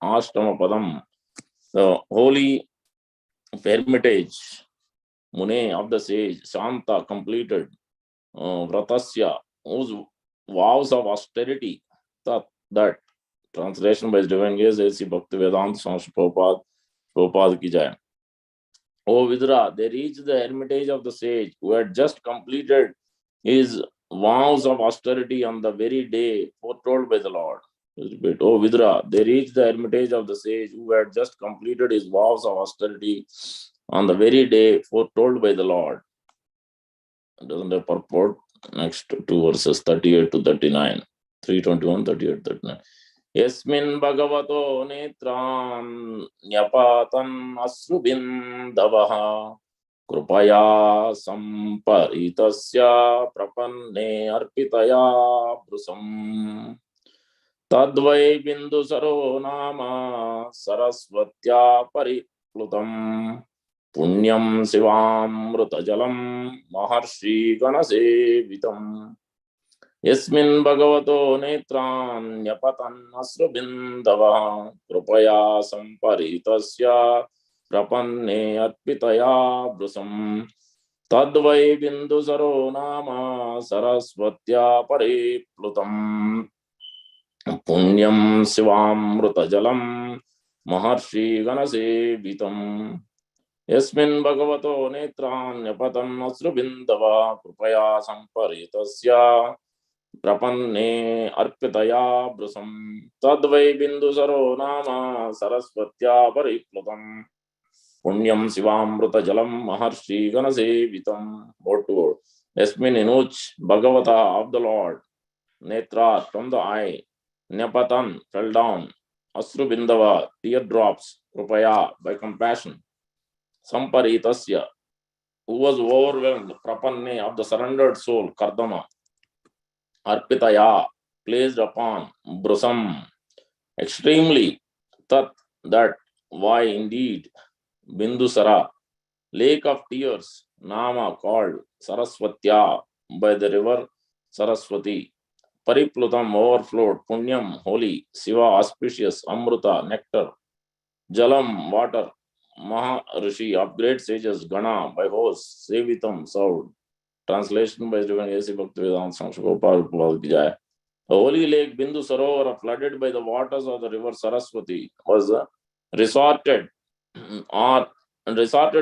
Ashtama Padam. The holy hermitage, Mune of the sage, Shanta completed, Vratasya, whose vows of austerity, that translation by Divine Grace, A.C. Bhaktivedanta Swami Prabhupada ki jai. O Vidura, they reached the hermitage of the sage who had just completed his vows of austerity on the very day foretold by the Lord. Repeat. O Vidura, they reached the hermitage of the sage who had just completed his vows of austerity on the very day foretold by the Lord. It doesn't have purport. Next two verses 38 to 39. 321, 38, 39. Yasmin Bhagavato Netran Nyapatan Asrubindavaha Krupaya Samparitasya Prapanne Arpitaya Brusam Tadvai Bindusaro Nama Sarasvatya Pariplutam Punyam Sivamrutajalam Maharshi Ganasevitam Yasmin Bhagavato Netran Nyapatan Asrubindava Krupaya Samparitasya Prapanne Arpitaya Brusam Tadvai Bindusaro Nama Sarasvatya Pariplutam Punyam Sivamrutajalam Maharshi Ganasevitam Yasmin Bhagavato Netran Nyapatan Asrubindava Krupaya Samparitasya Prapanne Arpitaya Brusam Tadvai Bindusaro Nama Sarasvatya Pariplutam Punyam Sivamruta Jalam Maharshi Ganasevitam. Word to word. Yasmin, in which Bhagavata of the Lord, Netra from the eye, Nyapatan fell down, Asrubindava teardrops, Krupaya by compassion, Samparitasya who was overwhelmed, Prapanne of the surrendered soul, Kardama, Arpitaya placed upon, Brusam extremely, Tat that, why indeed, Bindusara lake of tears, Nama called Sarasvatya by the river Saraswati, Pariplutam overflowed, Punyam holy, Siva auspicious, Amruta nectar, Jalam water, Maharishi of great sages, Gana by hosts, Sevitam served. Translation by Divine A.C. Bhaktivedanta Swami Prabhupada ki jai. The holy lake Bindu Sarovar, flooded by the waters of the river Saraswati, was resorted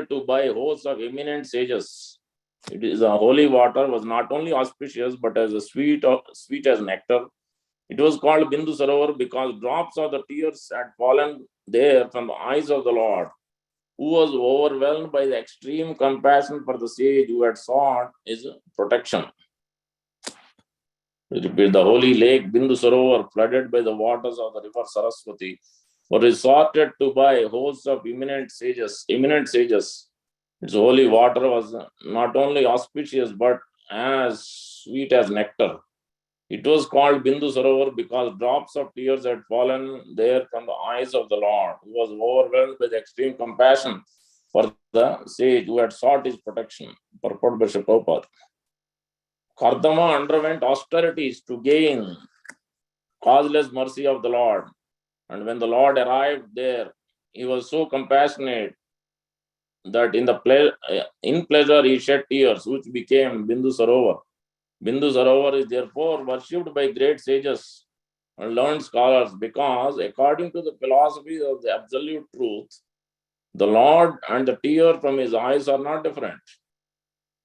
to by hosts of eminent sages. It is a holy water was not only auspicious but as sweet as nectar. It was called Bindu Sarovar because drops of the tears had fallen there from the eyes of the Lord, who was overwhelmed by the extreme compassion for the sage who had sought his protection. Repeat. The holy lake Bindu Sarovar, flooded by the waters of the river Saraswati, was resorted to by hosts of eminent sages. Its holy water was not only auspicious but as sweet as nectar. It was called Bindu Sarovar because drops of tears had fallen there from the eyes of the Lord, who was overwhelmed by the extreme compassion for the sage who had sought his protection. Purport by Prabhupada. Kardama underwent austerities to gain causeless mercy of the Lord. And when the Lord arrived there, he was so compassionate that in pleasure he shed tears, which became Bindu Sarovar. Bindu Sarovar is therefore worshipped by great sages and learned scholars because, according to the philosophy of the absolute truth, the Lord and the tear from his eyes are not different.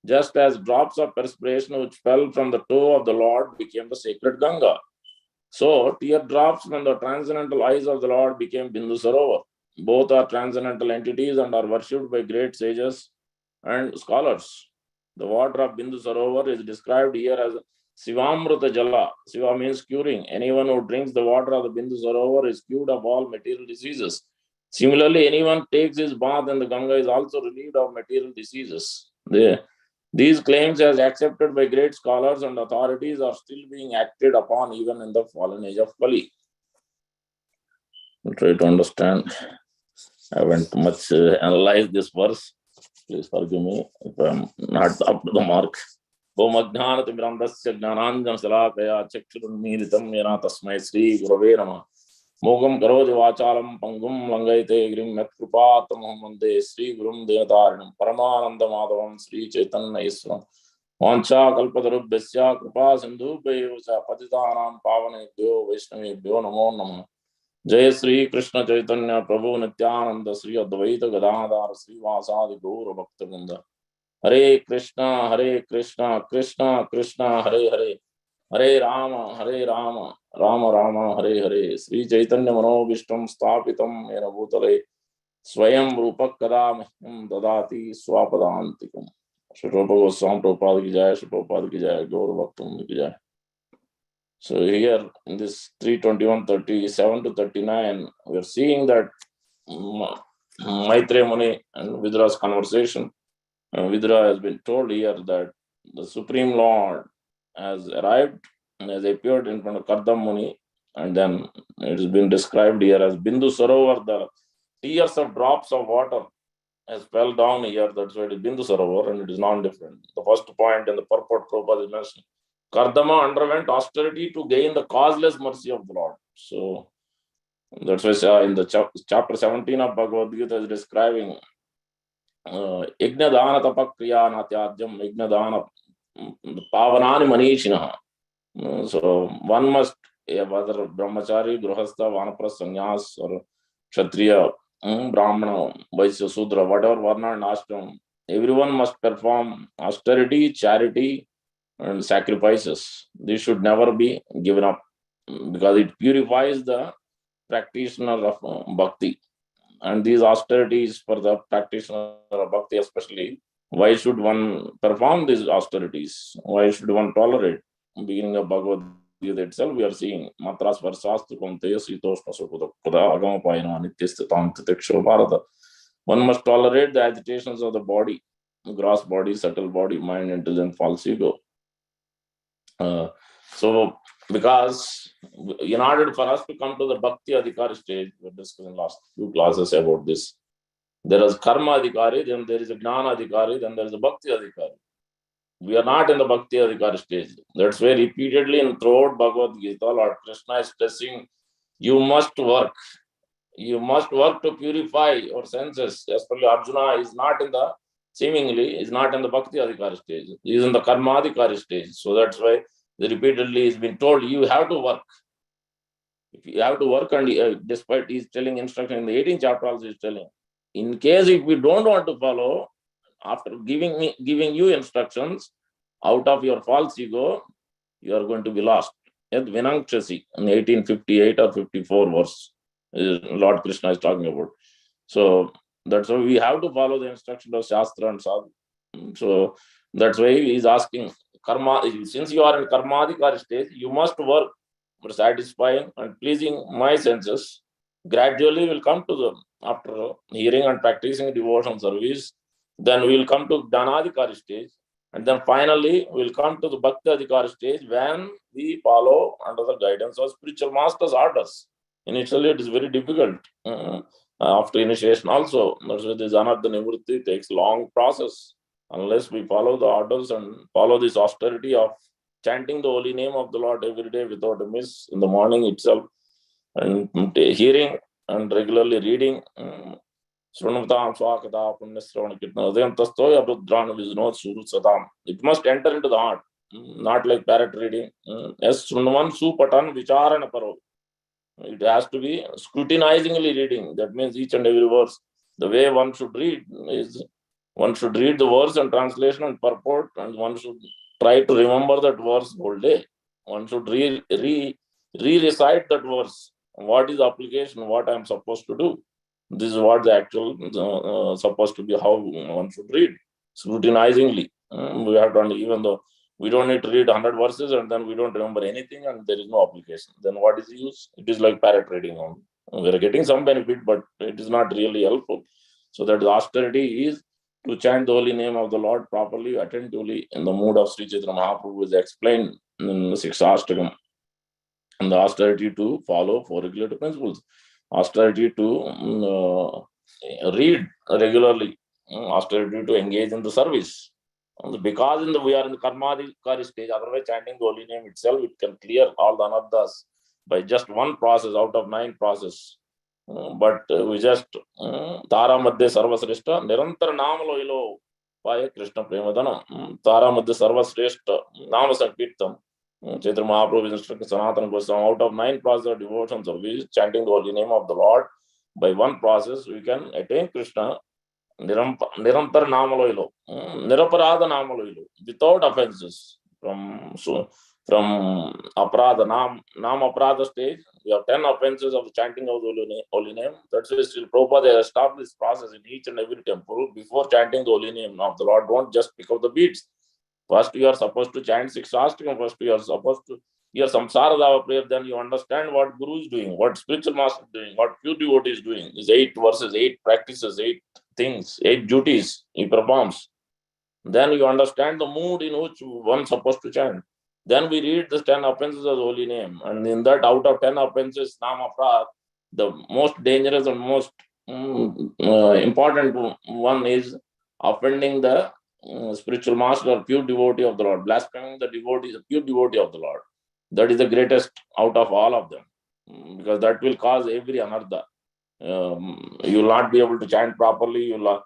Just as drops of perspiration which fell from the toe of the Lord became the sacred Ganga, so teardrops from the transcendental eyes of the Lord became Bindu Sarovar. Both are transcendental entities and are worshipped by great sages and scholars. The water of Bindu Sarovar is described here as Sivamruta Jala. Siva means curing. Anyone who drinks the water of the Bindu Sarovar is cured of all material diseases. Similarly, anyone takes his bath in the Ganga is also relieved of material diseases. These claims, as accepted by great scholars and authorities, are still being acted upon even in the fallen age of Kali. I'll try to understand. I haven't much analyzed this verse. Please forgive me if I'm not up to the mark. Om Ajnanatimrandasya Jnananjana Salakaya Chakshurunmilitam Yena Tasmai Sri Gurave Namah. Mogam karoti vachalam pangum langaite grim metkrupatam mande Sri Gurum Devatarinam Paramananda Madhavam Sri Chaitanya Iswaram Vancha kalpatarubhyasya kripa sindhubhyo patitanam pavanebhyo vaishnavebhyo namo namaha. Jai Sri Krishna Chaitanya Prabhu Nityananda Sri Advaita Gadadhar Sri Vasadi Gaura Bhaktivinoda. Hare Krishna Krishna Krishna Hare Hare Hare Rama Rama Rama Hare Hare. Sri Chaitanya Manobishtam Sthapitam Yena Bhutale Swayam Rupak Kadamaham Dadati Swapadantikam. Shri Rupa Goswami Prabhupada ki jai, Shri Prabhupada ki jai, Gaura Bhaktivinoda ki jai. So here in this 3:21:37 to 39, we are seeing that Maitreya Muni and Vidra's conversation. Vidra has been told here that the Supreme Lord has arrived and has appeared in front of Kardam Muni, and then it has been described here as Bindu Sarovar, the tears of drops of water has fell down here. That's why it is Bindu Sarovar, and it is non-different. The first point in the purport Prabhupada is mentioned. Kardama underwent austerity to gain the causeless mercy of the Lord. So that's why in the chapter 17 of Bhagavad Gita is describing Yajnadana Tapakriya Natyajam Yajnadana Pavanani Manishina. So one must, whether Brahmachari, Grihastha, Vanapras, Sannyas, or Kshatriya, Brahmana, Vaisya, Sudra, whatever Varna and Ashram, everyone must perform austerity, charity, and sacrifices. This should never be given up because it purifies the practitioner of bhakti. And these austerities for the practitioner of bhakti especially, why should one perform these austerities? Why should one tolerate? Beginning of Bhagavad Gita itself, we are seeing matras varsastu kamteya sitoshna sukudakkada agamapayana nityastitam titiksho bharata. One must tolerate the agitations of the body, gross body, subtle body, mind, intelligence, false ego. So, because in order for us to come to the Bhakti Adhikari stage, we discussed in last few classes about this. There is Karma Adhikari, then there is a Jnana Adhikari, then there is a Bhakti Adhikari. We are not in the Bhakti Adhikari stage. That's why repeatedly in throughout Bhagavad Gita, Lord Krishna is stressing, you must work. You must work to purify your senses. Especially Arjuna is not in the, seemingly, is not in the Bhakti Adhikari stage. He is in the Karma Adhikari stage. So that's why repeatedly is been told you have to work. If you have to work, and despite he's telling instruction in the 18th chapter also he's telling, in case if we don't want to follow, after giving you instructions out of your false ego, you are going to be lost. Yad Vinangchasi in 1858 or 54 verse, Lord Krishna is talking about. So that's why we have to follow the instruction of Shastra and Sadhu. So that's why he is asking, karma, since you are in karmadikari stage, you must work for satisfying and pleasing my senses. Gradually will come to the, after hearing and practicing devotional service, then we will come to Dhanadikari stage, and then finally we will come to the Bhakti Adhikari stage when we follow under the guidance of spiritual masters' orders. Initially it is very difficult. After initiation also, that's why this Anartha Nivritti takes long process. Unless we follow the orders and follow this austerity of chanting the holy name of the Lord every day without a miss in the morning itself, and hearing and regularly reading. It must enter into the heart, not like parrot reading. It has to be scrutinizingly reading. That means each and every verse. The way one should read is one should read the verse and translation and purport, and one should try to remember that verse whole day. One should re-recite that verse. What is the application? What I am supposed to do? This is what the actual supposed to be, how one should read scrutinizingly. We have done, even though we don't need to read 100 verses and then we don't remember anything and there is no application. Then what is the use? It is like parrot reading on. We are getting some benefit, but it is not really helpful. So that the austerity is to chant the holy name of the Lord properly, attentively, in the mood of Sri Chaitanya Mahaprabhu is explained in the 6th Ashtakam. And the austerity to follow 4 regulative principles. Austerity to read regularly. Austerity to engage in the service. Because we are in the karmadikari stage, otherwise chanting the holy name itself, it can clear all the anarthas. by just one process out of 9 process. But we just Tara Madhya Sarvasreshta, Nirantar Namalo Ilo Paya Krishna Premadana, Tara Madhya Sarvasreshta, Nama Sankirtam, Chaitanya Mahaprabhu is instructing Sanatana Goswami, out of 9 process of devotion service, chanting the holy name of the Lord, by one process we can attain Krishna. Nirantar Namaloilo, Niraparada Namaloilo, without offenses. From Aprada, Nam Aprada stage, we have 10 offenses of chanting of the holy name. That's why still Prabhupada has established this process in each and every temple. Before chanting the holy name of the Lord, don't just pick up the beads. First, you are supposed to chant 6 Ashtakam. First, you are supposed to hear Samsara Dava prayer. Then you understand what Guru is doing, what spiritual master is doing, what pure devotee is doing. These 8 verses, 8 practices, 8 things, 8 duties he performs. Then you understand the mood in which one is supposed to chant. Then we read the 10 offenses of the holy name. And in that, out of 10 offenses, Nama Prad, the most dangerous and most important one is offending the spiritual master or pure devotee of the Lord, blaspheming the devotee, the pure devotee of the Lord. That is the greatest out of all of them, because that will cause every anartha. You will not be able to chant properly. You will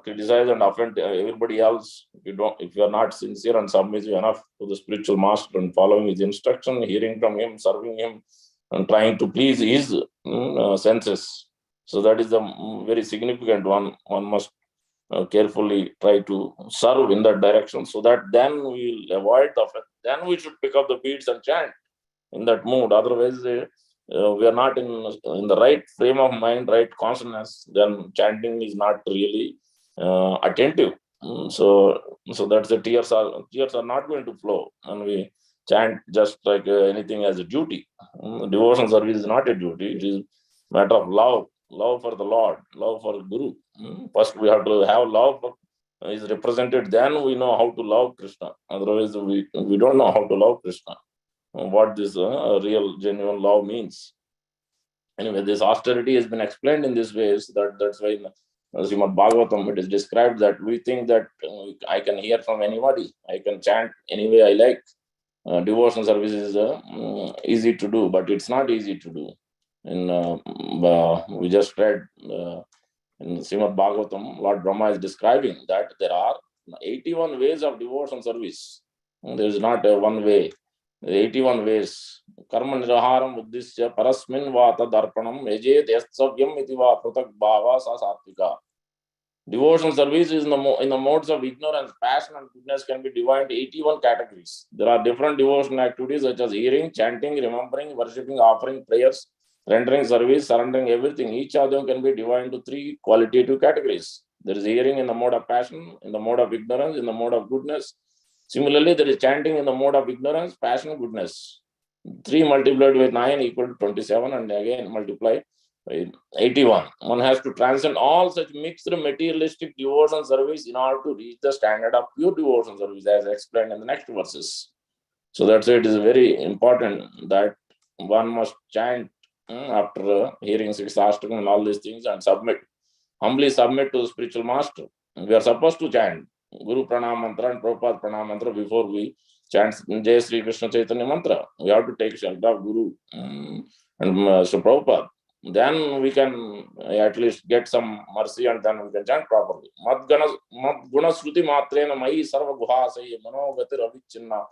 criticize and offend everybody else if you are not sincere and submissive enough to the spiritual master and following his instruction, hearing from him, serving him, and trying to please his senses. So that is the very significant one. One must carefully try to serve in that direction, so that then we will avoid the offense. Then we should pick up the beads and chant in that mood. Otherwise, we are not in the right frame of mind, right consciousness. Then chanting is not really attentive. So that's the tears are not going to flow, and we chant just like anything as a duty. Devotion service is not a duty. It is matter of love for the Lord, love for Guru. First, we have to have love for is represented. Then we know how to love Krishna. Otherwise, we don't know how to love Krishna. What this real, genuine love means. Anyway, this austerity has been explained in this way. So that's why in Srimad Bhagavatam it is described that we think that I can hear from anybody, I can chant any way I like. Devotion service is easy to do, but it's not easy to do. And we just read in Srimad Bhagavatam, Lord Brahma is describing that there are 81 ways of devotion service. There is not one way. 81 ways. Karma niraharam uddisya parasmin vata darpanam ejet yasavyam iti va pratak bhava sa sattvika. Devotional service is in the modes of ignorance, passion, and goodness can be divided into 81 categories. There are different devotional activities such as hearing, chanting, remembering, worshipping, offering prayers, rendering service, surrendering everything. Each of them can be divided into 3 qualitative categories. There is hearing in the mode of passion, in the mode of ignorance, in the mode of goodness. Similarly, there is chanting in the mode of ignorance, passion, goodness. 3 multiplied by 9 equal to 27, and again multiply by 81. One has to transcend all such mixed materialistic devotion service in order to reach the standard of pure devotion service, as explained in the next verses. So that's why it is very important that one must chant after hearing 6 Ashtakam and all these things, and humbly submit to the spiritual master. We are supposed to chant Guru Pranam Mantra and Prabhupada Pranam Mantra before we chant Jai Sri Krishna Chaitanya Mantra. We have to take shelter of Guru and so Prabhupada. Then we can at least get some mercy, and then we can chant properly. Mad guna sruti matrena mai sarva guhasaya manogati ravichinna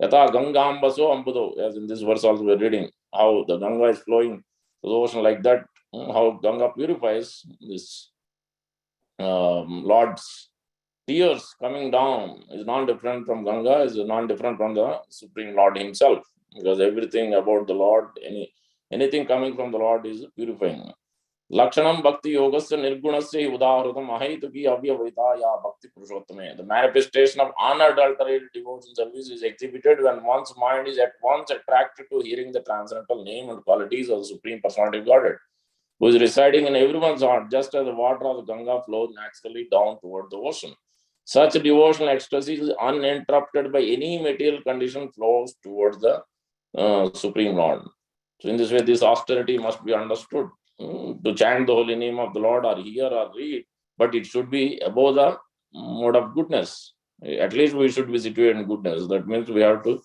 yata gangambaso ambudo. As in this verse also we are reading how the Ganga is flowing to the ocean like that, how Ganga purifies this Lord's tears coming down is non-different from Ganga, is non-different from the Supreme Lord himself, because everything about the Lord, anything coming from the Lord is purifying. Lakshanam Bhakti Yogasya Nirgunasya Udahrutam Ahaituki Avyavaitaya Bhakti Purushottame. The manifestation of unadulterated devotion service is exhibited when one's mind is at once attracted to hearing the transcendental name and qualities of the Supreme Personality of Godhead, who is residing in everyone's heart, just as the water of the Ganga flows naturally down toward the ocean. Such devotional ecstasy, uninterrupted by any material condition, flows towards the Supreme Lord. So in this way, this austerity must be understood. To chant the holy name of the Lord or hear or read, but it should be above the mode of goodness. At least we should be situated in goodness. That means we have to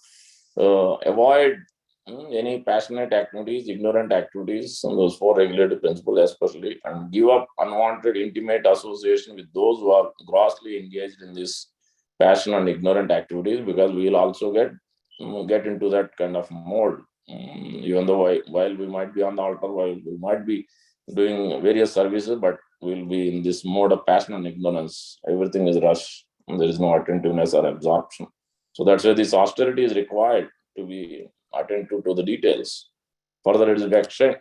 avoid any passionate activities, ignorant activities, and those four regulative principles especially, and give up unwanted intimate association with those who are grossly engaged in this passion and ignorant activities, because we will also get into that kind of mold. Even though while we might be on the altar, while we might be doing various services, but we'll be in this mode of passion and ignorance. Everything is rush. There is no attentiveness or absorption. So that's why this austerity is required, to be attentive to the details. Further, it is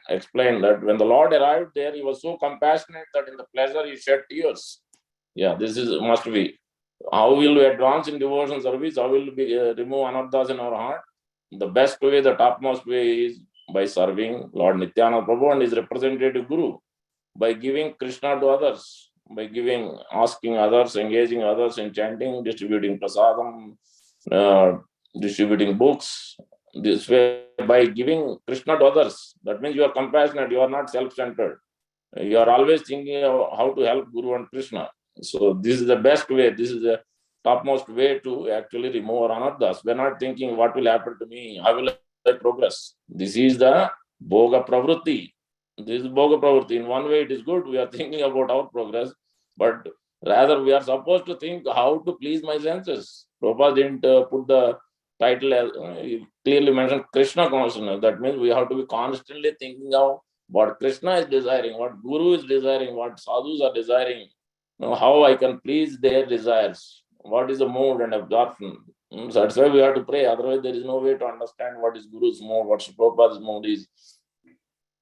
explained that when the Lord arrived there, he was so compassionate that in the pleasure he shed tears. Yeah, this is must be. How will we advance in devotion service? How will we remove anarthas in our heart? The best way, the topmost way is by serving Lord Nityananda Prabhu and his representative Guru, by giving Krishna to others, by giving, asking others, engaging others in chanting, distributing prasadam, distributing books. This way, by giving Krishna to others, that means you are compassionate, you are not self-centered. You are always thinking of how to help Guru and Krishna. So this is the best way, this is the topmost way to actually remove our anarthas. We are not thinking what will happen to me, how will I progress. This is the Bhoga Pravrutti. This is Bhoga Pravrutti. In one way it is good, we are thinking about our progress, but rather we are supposed to think how to please my senses. Prabhupada didn't put the title as clearly mentioned Krishna consciousness. That means we have to be constantly thinking of what Krishna is desiring, what Guru is desiring, what sadhus are desiring, how I can please their desires, what is the mood and absorption. So that's why we have to pray. Otherwise, there is no way to understand what is Guru's mood, what Prabhupada's mood is,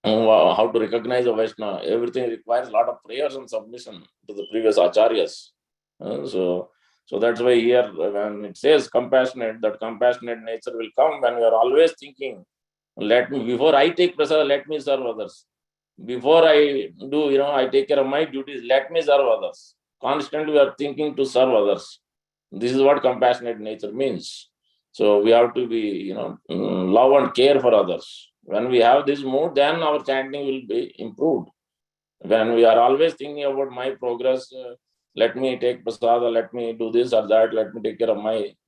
how to recognize a Vaishnava. Everything requires a lot of prayers and submission to the previous acharyas. So that's why here, when it says compassionate, that compassionate nature will come when we are always thinking, let me, before I take prasad, let me serve others. Before I do, I take care of my duties, let me serve others. Constantly we are thinking to serve others. This is what compassionate nature means. So we have to be, love and care for others. When we have this mood, then our chanting will be improved. When we are always thinking about my progress, let me take prasada, let me do this or that, let me take care of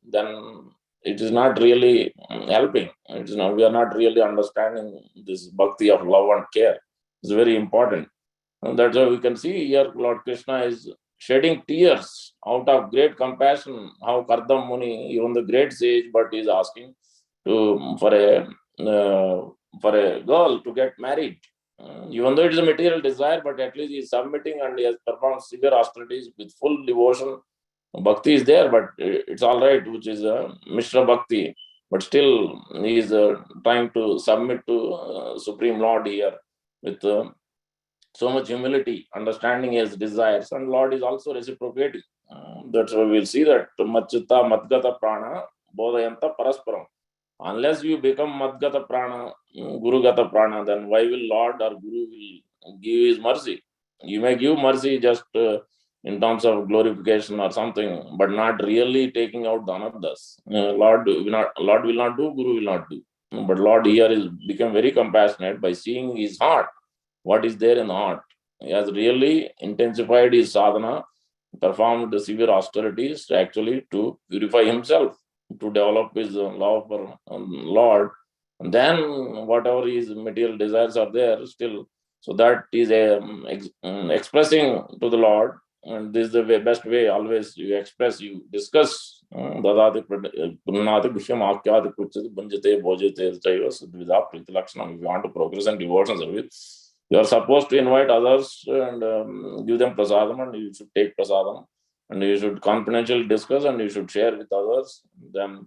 then it is not really helping. We are not really understanding this bhakti of love and care. It's very important. And that's why we can see here Lord Krishna is shedding tears out of great compassion. How Kardam Muni, even the great sage, but is asking for a girl to get married. Even though it is a material desire, but at least he is submitting and he has performed severe austerities with full devotion. Bhakti is there, but it's all right, which is a Mishra Bhakti. But still, he is trying to submit to Supreme Lord here with so much humility, understanding his desires, and Lord is also reciprocating. That's why we'll see that Machita Madgata Prana Bodhayanta Parasparam. Unless you become Madgata Prana, Guru Gata Prana, then why will Lord or Guru will give his mercy? You may give mercy just in terms of glorification or something, but not really taking out the anarthas. Lord will not do, Guru will not do. But Lord here is become very compassionate by seeing his heart, what is there in the heart. He has really intensified his sadhana, performed the severe austerities actually to purify himself, to develop his love for Lord. And then whatever his material desires are there still, so that is expressing to the Lord. And this is the best way. Always you express, you discuss. If you want to progress in devotion service, you are supposed to invite others and give them prasadam, and you should take prasadam, and you should confidentially discuss, and you should share with others. Then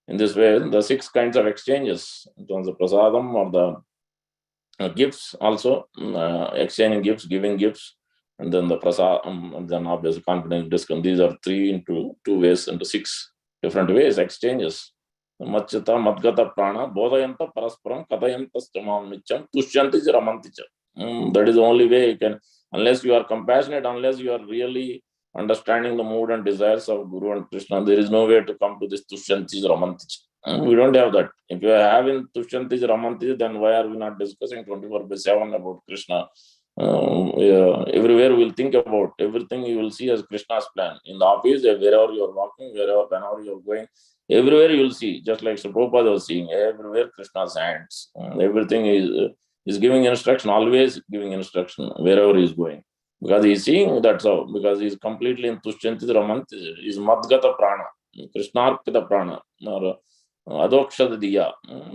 in this way, the 6 kinds of exchanges, in terms of prasadam or the gifts also, exchanging gifts, giving gifts, and then the prasadam, and then obviously confidential discussion. These are 3 into 2 ways, into 6 different ways, exchanges. Machita Madgata Prana Bodhayanta Parasparam Katayanta Stamam Nicham Tushyanti Ramanticha. That is the only way you can, unless you are compassionate, unless you are really understanding the mood and desires of Guru and Krishna, there is no way to come to this Tushyanti Ramanticha. We don't have that. If you are having Tushyanti Ramanticha, then why are we not discussing 24/7 about Krishna? Everywhere we'll think about everything you will see as Krishna's plan. In the office, wherever you're walking, whenever you're going, everywhere you'll see, just like Sri Prabhupada was seeing, everywhere Krishna's hands. Everything is giving instruction, always giving instruction wherever he's going. Because he's seeing that's how, because he's completely in Tushyanti Ramanti, is Madgata Prana, Krishnarpita Prana, or Adokshad Diya.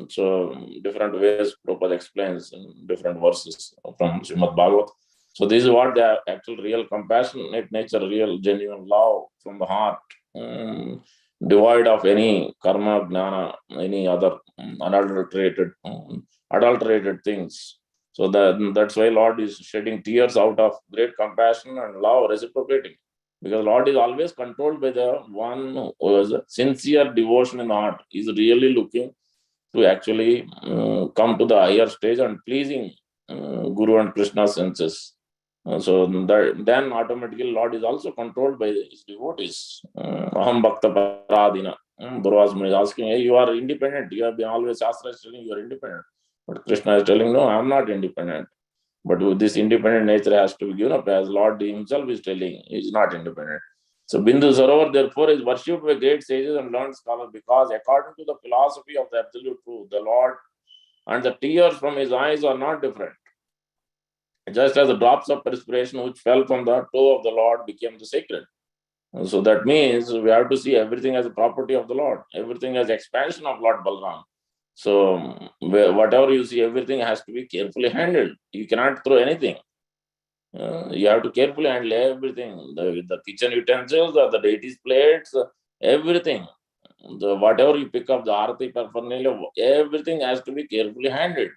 So different ways Prabhupada explains in different verses from Srimad Bhagavat. So this is what the actual real compassionate nature, real genuine love from the heart, devoid of any karma, gnana, any other adulterated things. So that's why Lord is shedding tears out of great compassion and love reciprocating. Because Lord is always controlled by the one who has a sincere devotion in the heart. Is really looking to actually come to the higher stage and pleasing Guru and Krishna's senses. So then automatically Lord is also controlled by his devotees. Aham Bhakta Paradina. Durvasmuni is asking, hey, you are independent. You have been always Shastra is telling you are independent. But Krishna is telling, no, I am not independent. But with this independent nature has to be given up, as Lord himself is telling, he is not independent. So Bindu Sarovar, therefore, is worshipped by great sages and learned scholars because, according to the philosophy of the absolute truth, the Lord and the tears from his eyes are not different. Just as the drops of perspiration which fell from the toe of the Lord became the sacred. So that means we have to see everything as a property of the Lord, everything as expansion of Lord Balaram. So whatever you see, everything has to be carefully handled. You cannot throw anything. You have to carefully handle everything. The kitchen utensils, the deity's plates, everything. Whatever you pick up, the arati paraphernalia, everything has to be carefully handled.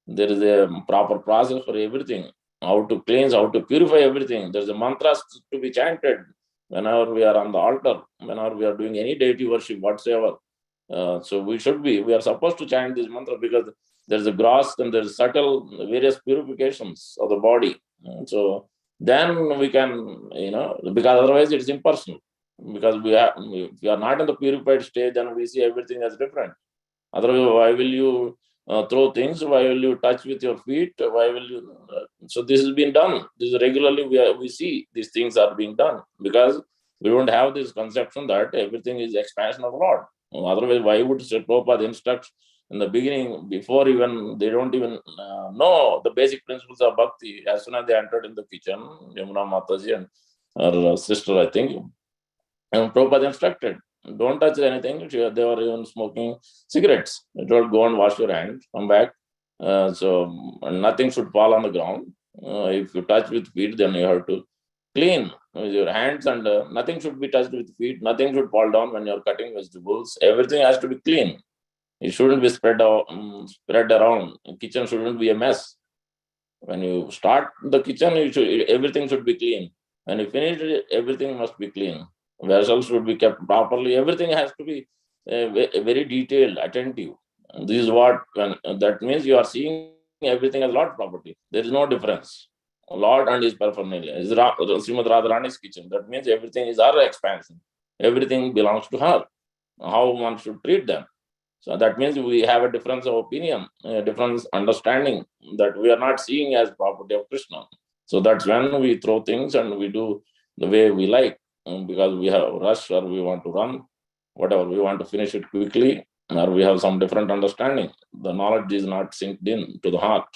There is a proper process for everything. How to cleanse, how to purify everything. There's a mantras to be chanted whenever we are on the altar, whenever we are doing any deity worship whatsoever. So we are supposed to chant this mantra because there's a gross and there's subtle various purifications of the body. So then we can, because otherwise it's impersonal. Because we are not in the purified stage, and we see everything as different. Otherwise, why will you throw things? Why will you touch with your feet? Why will you? So this has been done. This is regularly we see these things are being done because we don't have this conception that everything is expansion of Lord. Otherwise, why would Sri Prabhupada instruct in the beginning, before even they don't even know the basic principles of bhakti? As soon as they entered in the kitchen, Yamuna Mataji and her sister, I think, and Prabhupada instructed, don't touch anything. They were even smoking cigarettes. He told, go and wash your hands, come back. So nothing should fall on the ground. If you touch with feet, then you have to clean with your hands, and nothing should be touched with feet. Nothing should fall down when you're cutting vegetables. Everything has to be clean. It shouldn't be spread around. The kitchen shouldn't be a mess. When you start the kitchen, everything should be clean. When you finish it, everything must be clean. Vessels should be kept properly. Everything has to be very detailed, attentive. This is what, that means you are seeing everything as Lord property. There is no difference. Lord and his paraphernalia is Srimad Radharani's kitchen. That means everything is her expansion. Everything belongs to her. How one should treat them. So that means we have a difference of opinion, a different understanding that we are not seeing as property of Krishna. So that's when we throw things and we do the way we like, because we have rush or we want to run, whatever, we want to finish it quickly, or we have some different understanding. The knowledge is not synced in to the heart.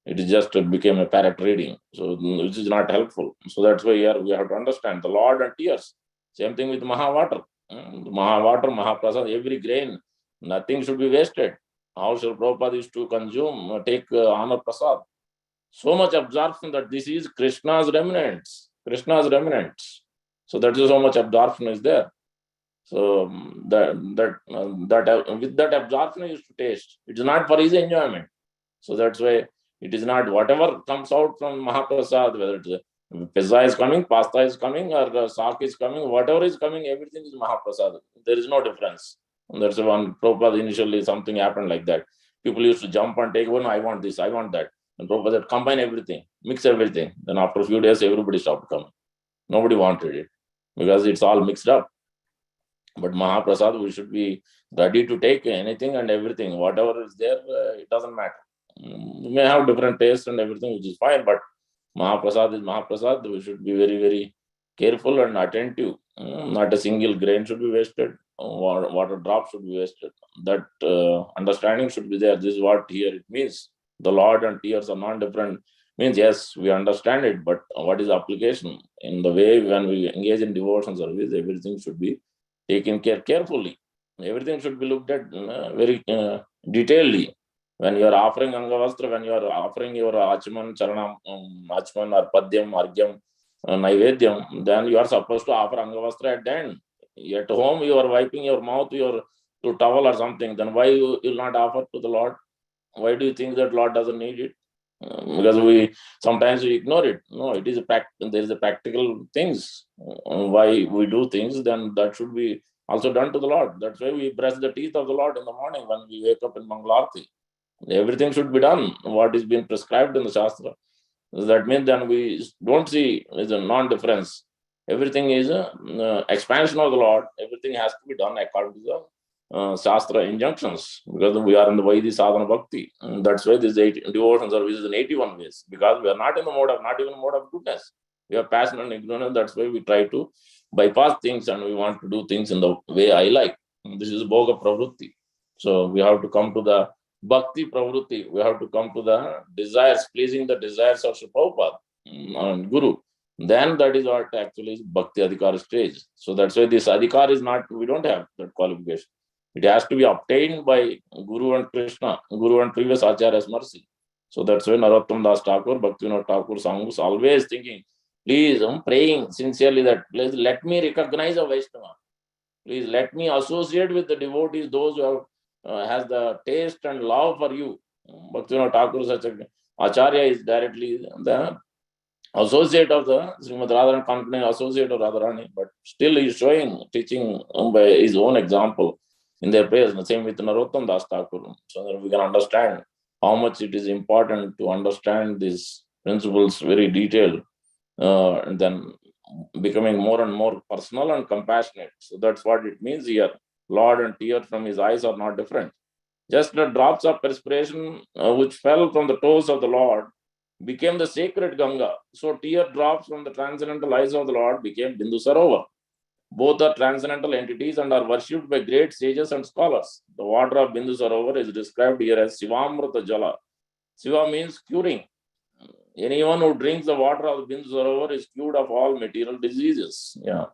It is just became a parrot reading, so which is not helpful. So that's why here we have to understand the Lord and tears. Same thing with Mahavatar. Mahavatar, Mahaprasad, every grain, nothing should be wasted. How Sri Prabhupada used to consume, take honor prasad. So much absorption that this is Krishna's remnants. Krishna's remnants. So that is so much absorption is there. So that with that absorption he used to taste. It is not for his enjoyment. So that's why it is not whatever comes out from Mahaprasad, whether it's pizza is coming, pasta is coming, or sak is coming, whatever is coming, everything is Mahaprasad. There is no difference. And that's one Prabhupada initially something happened like that. People used to jump and take one, I want this, I want that. And Prabhupada said, combine everything, mix everything. Then after a few days, everybody stopped coming. Nobody wanted it because it's all mixed up. But Mahaprasad, we should be ready to take anything and everything. Whatever is there, it doesn't matter. We may have different tastes and everything, which is fine, but Mahaprasad is Mahaprasad. We should be very, very careful and attentive. Not a single grain should be wasted. Water drop should be wasted. That understanding should be there. This is what here it means. The Lord and tears are not different. Means yes, we understand it, but what is the application? In the way when we engage in devotion service, everything should be taken care carefully. Everything should be looked at very detailedly. When you are offering Angavastra, when you are offering your Achman, Charanam, Achman or Padyam, Argyam, Naivedyam, then you are supposed to offer Angavastra at the end. At home, you are wiping your mouth, your to towel or something. Then why you will not offer to the Lord? Why do you think that Lord doesn't need it? Because we sometimes we ignore it. No, it is there is a practical things why we do things. Then that should be also done to the Lord. That's why we brush the teeth of the Lord in the morning when we wake up in Mangalarti. Everything should be done what is being prescribed in the Shastra. That means then we don't see is a non-difference. Everything is a expansion of the Lord. Everything has to be done according to the Shastra injunctions, because we are in the Vaidhi Sadhana Bhakti. And that's why this devotion service is in 81 ways, because we are not in the mode of, not even mode of goodness. We are passionate and ignorant. That's why we try to bypass things and we want to do things in the way I like. This is Bhoga Pravrutti. So we have to come to the Bhakti Pravrutti. We have to come to the desires, pleasing the desires of Sri Prabhupada and Guru. Then that is what actually is Bhakti Adhikar stage. So that's why this Adhikar is not, we don't have that qualification. It has to be obtained by Guru and Krishna, Guru and previous Acharya's mercy. So that's why Narottam Das Thakur, Bhaktivinoda Thakur Sangus always thinking, please, I'm praying sincerely that please let me recognize a Vaishnava. Please let me associate with the devotees, those who have has the taste and love for you. Bhaktivinoda Thakur, such a Acharya, is directly the associate of the Srimad Radharani, confident associate of Radharani, but still he is showing, teaching by his own example in their prayers. The same with Narottam Das Thakur. So that we can understand how much it is important to understand these principles very detailed, and then becoming more and more personal and compassionate. So that's what it means here. Lord and tear from his eyes are not different. Just the drops of perspiration which fell from the toes of the Lord became the sacred Ganga. So tear drops from the transcendental eyes of the Lord became Bindu Sarovar. Both are transcendental entities and are worshipped by great sages and scholars. The water of Bindu Sarovar is described here as Sivamrita Jala. Siva means curing. Anyone who drinks the water of the Bindu Sarovar is cured of all material diseases. Yeah.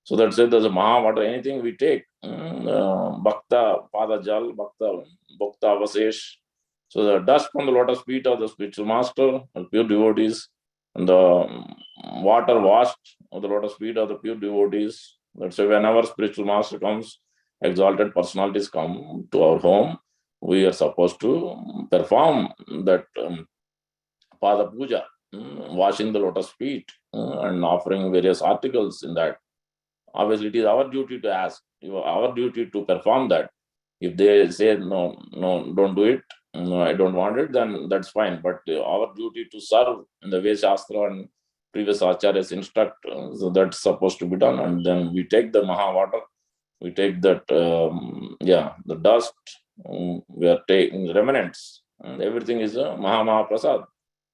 So that's it. There's a Maha water, anything we take. Bhakta, Pada Jal, Bhakta, Bhakta Avasesh. So the dust from the lotus feet of the spiritual master and pure devotees, and the water washed of the lotus feet of the pure devotees. That's why whenever spiritual master comes, exalted personalities come to our home, we are supposed to perform that Pada Puja, washing the lotus feet and offering various articles in that. Obviously, it is our duty to ask, our duty to perform that. If they say, no, no, don't do it, no, I don't want it, then that's fine. But our duty to serve in the way Shastra and previous acharyas instruct, so that's supposed to be done. And then we take the Maha water, we take that, the dust, we are taking remnants, and everything is a Maha Prasad.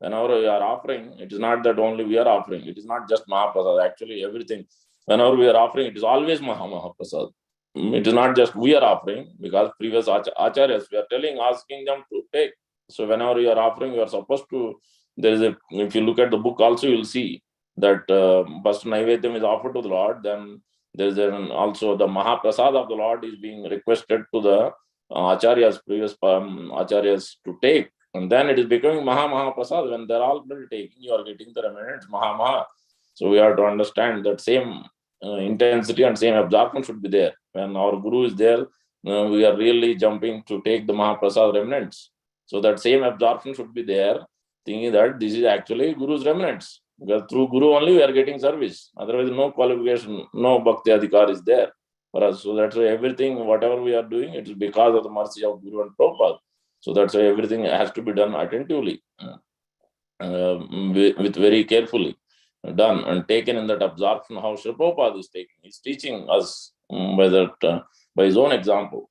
Whenever we are offering, it is not that only we are offering, it is not just Maha Prasad, actually everything. Whenever we are offering, it is always Maha Prasad. It is not just we are offering, because previous acharyas, we are asking them to take. So whenever you are offering, you are supposed to, there is a, if you look at the book also, you will see that first Naivedyam is offered to the Lord, then there is also the Mahaprasad of the Lord is being requested to the acharyas, previous acharyas to take. And then it is becoming Mahaprasad. When they're all taking, you are getting the remnants, Maha. So we have to understand that same intensity and same absorption should be there. When our Guru is there, we are really jumping to take the Mahaprasad remnants. So that same absorption should be there, thinking that this is actually Guru's remnants. Because through Guru only we are getting service. Otherwise, no qualification, no Bhakti Adhikar is there for us. So that's why everything, whatever we are doing, it is because of the mercy of Guru and Prabhupada. So that's why everything has to be done attentively, with very carefully done and taken in that absorption, how Sri Prabhupada is taking. He's teaching us by his own example.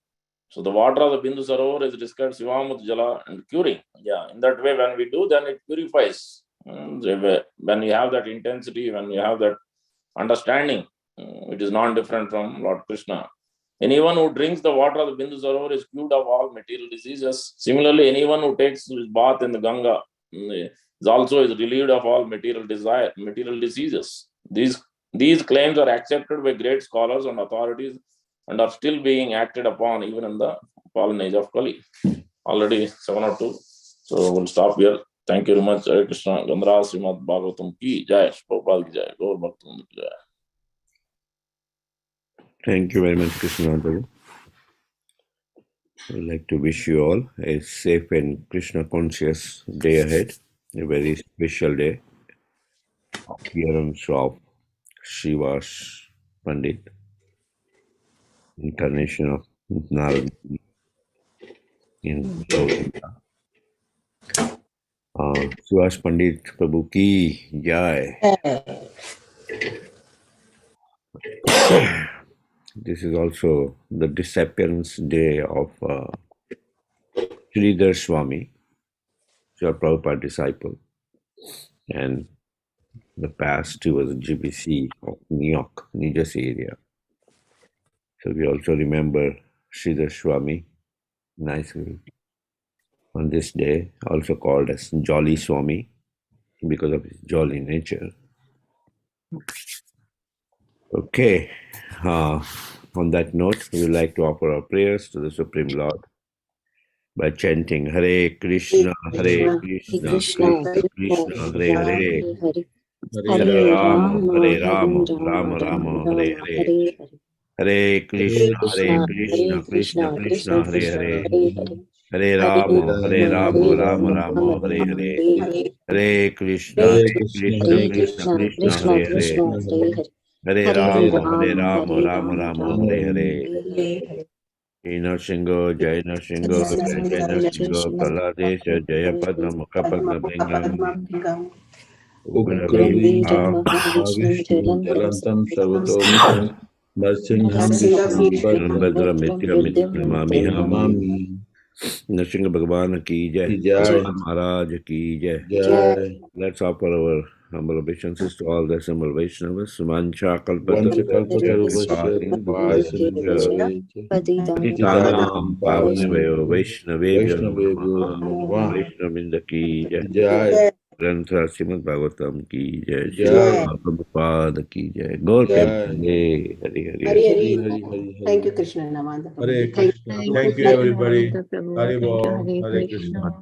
So the water of the Bindu Sarovar is described Sivamut Jala and curing. Yeah, in that way, when we do, then it purifies. When you have that intensity, when you have that understanding, it is non-different from Lord Krishna. Anyone who drinks the water of the Bindu Sarovar is cured of all material diseases. Similarly, anyone who takes his bath in the Ganga is also relieved of all material diseases. These claims are accepted by great scholars and authorities and are still being acted upon even in the fallen age of Kali. Already 702. So we'll stop here. Thank you very much. Hare Krishna. Gandhara Srimad Bhagavatam ki jai. Prabhupada ki jai. Gaur Bhaktivinoda ki jai. Thank you very much, Krishna. I would like to wish you all a safe and Krishna conscious day ahead, a very special day, appearance of Shiva's Pandit, incarnation of Narad in South India. Shiva's Pandit Prabhu ki jai. This is also the disappearance day of Sridhar Swami, Srila Prabhupada disciple, and the past he was a GBC of New York, New Jersey area. So we also remember Sridhar Swami nicely on this day, also called as Jolly Swami because of his jolly nature. Okay, on that note, we would like to offer our prayers to the Supreme Lord by chanting Hare Krishna, Hare Krishna, Krishna Krishna, Hare Hare, Hare Rama, Hare Rama, Rama Rama, Hare Hare, Hare Krishna, Krishna Krishna, Hare Hare, Hare Rama, Rama Rama, Hare Hare, Hare Krishna, Krishna Krishna, Hare Hare, Hare Rama, Rama Rama, Hare Hare. Jai Nrsingo, Jai Nrsingo, Jai Nrsingo, Kaladesha, Jaya Padma, Mukha Padma Bhingam, Ukravim Bhavishnu Jalantam Sarvatomukam Narsingham Vishnu Bhadra Mitya Mitramamiham. Mami Nrsinga Bhagavan ki jai, Jai Maharaj ki jai. Jai Let's offer our humble obeisances to all the assembled Vaishnavas. Mancha Vanchakalpatarubhasya Patitanam Pavanavayo Vaishnavebhyo Vaishnavebhyo Namaha Vaishnavinda ki jai. Jai Grantha Srimad Bhagavatam ki jai. Jai Prabhupada ki jai. Gaur Hare Hare. Hari Hari. Thank you, Krishna Namananda. Hare Krishna. Thank you everybody. Hari Bol. Hare Krishna.